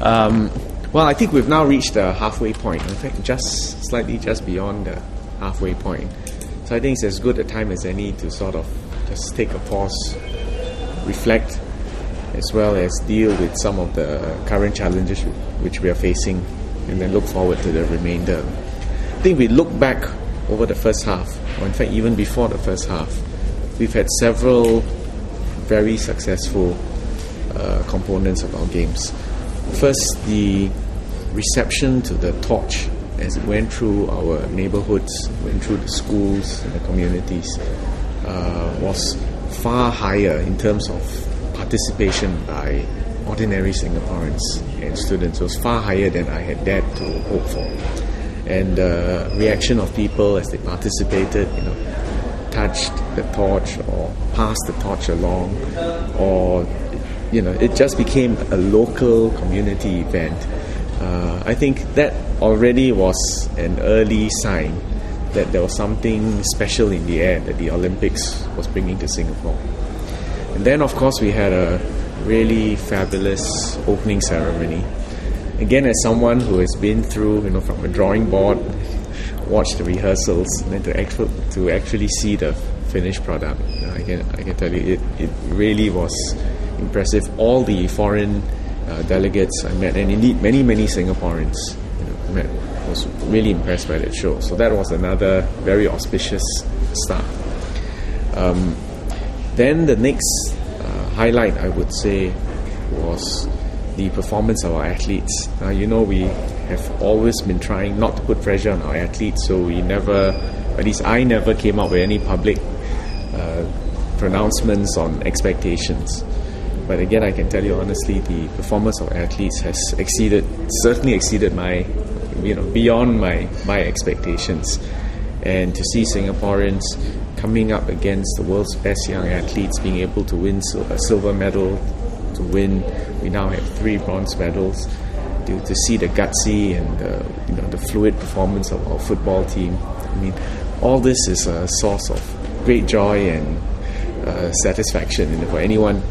Well, I think we've now reached the halfway point. In fact, slightly beyond the halfway point. So I think it's as good a time as any to sort of just take a pause, reflect, as well as deal with some of the current challenges which we are facing, and then look forward to the remainder. I think we look back over the first half, or in fact even before the first half, we've had several very successful components of our games. First, the reception to the torch as it went through our neighborhoods, went through the schools and the communities, was far higher in terms of participation by ordinary Singaporeans and students. It was far higher than I had dared to hope for. And the reaction of people as they participated, touched the torch or passed the torch along, or it just became a local community event. I think that already was an early sign that there was something special in the air that the Olympics was bringing to Singapore. And then, of course, we had a really fabulous opening ceremony. Again, as someone who has been through, from a drawing board, watched the rehearsals, and then to actually see the finished product, I can tell you, it really was impressive. All the foreign delegates I met, and indeed many Singaporeans I met, was really impressed by that show. So that was another very auspicious start. Then the next highlight, I would say, was the performance of our athletes. We have always been trying not to put pressure on our athletes, so we never, at least I never came up with any public pronouncements on expectations. But again, I can tell you honestly, the performance of athletes has certainly exceeded my, beyond my expectations. And to see Singaporeans coming up against the world's best young athletes, being able to win a silver medal, we now have 3 bronze medals. To see the gutsy and the fluid performance of our football team, all this is a source of great joy and satisfaction for anyone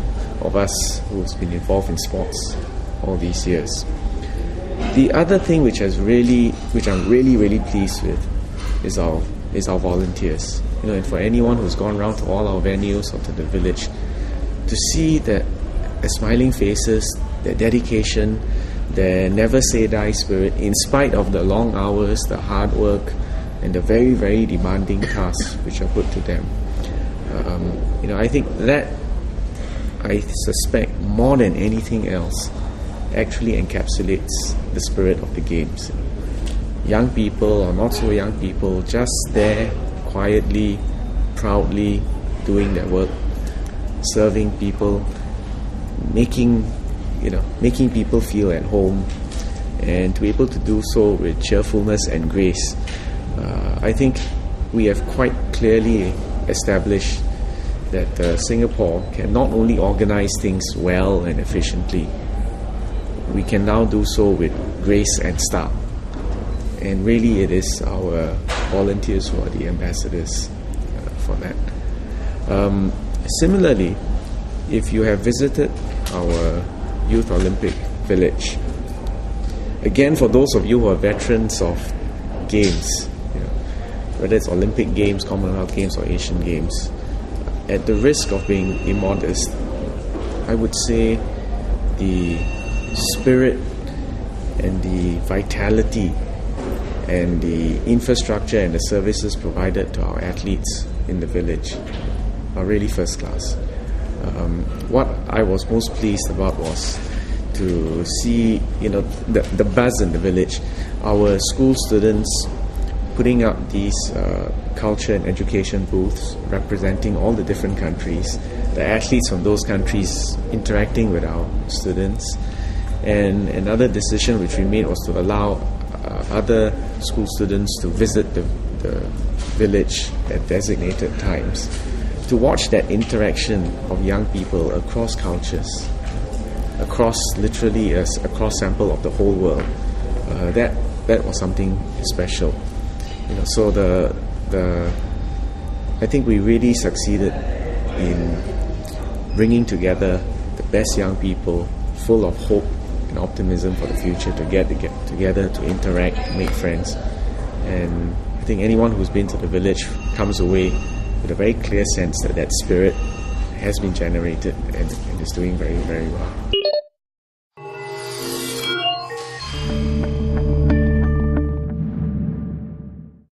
of us who's been involved in sports all these years. The other thing which I'm really pleased with is our volunteers. And for anyone who's gone around to all our venues or to the village, to see that their smiling faces, their dedication, their never say die spirit, in spite of the long hours, the hard work, and the very, very demanding tasks which are put to them. I think that, I suspect, more than anything else, actually encapsulates the spirit of the games. Young people or not so young people, just there quietly, proudly doing their work, serving people, making people feel at home, and to be able to do so with cheerfulness and grace. I think we have quite clearly established that Singapore can not only organize things well and efficiently, we can now do so with grace and style. And really it is our volunteers who are the ambassadors for that. Similarly, if you have visited our Youth Olympic Village, again, for those of you who are veterans of games, whether it's Olympic Games, Commonwealth Games or Asian Games, at the risk of being immodest, I would say the spirit and the vitality and the infrastructure and the services provided to our athletes in the village are really first class. What I was most pleased about was to see, the buzz in the village. Our school students putting up these culture and education booths representing all the different countries, the athletes from those countries interacting with our students. And another decision which we made was to allow other school students to visit the village at designated times, to watch that interaction of young people across cultures, across sample of the whole world. That was something special. So I think we really succeeded in bringing together the best young people, full of hope and and optimism for the future, to get together, to interact, to make friends. And I think anyone who's been to the village comes away with a very clear sense that that spirit has been generated and is doing very, very well.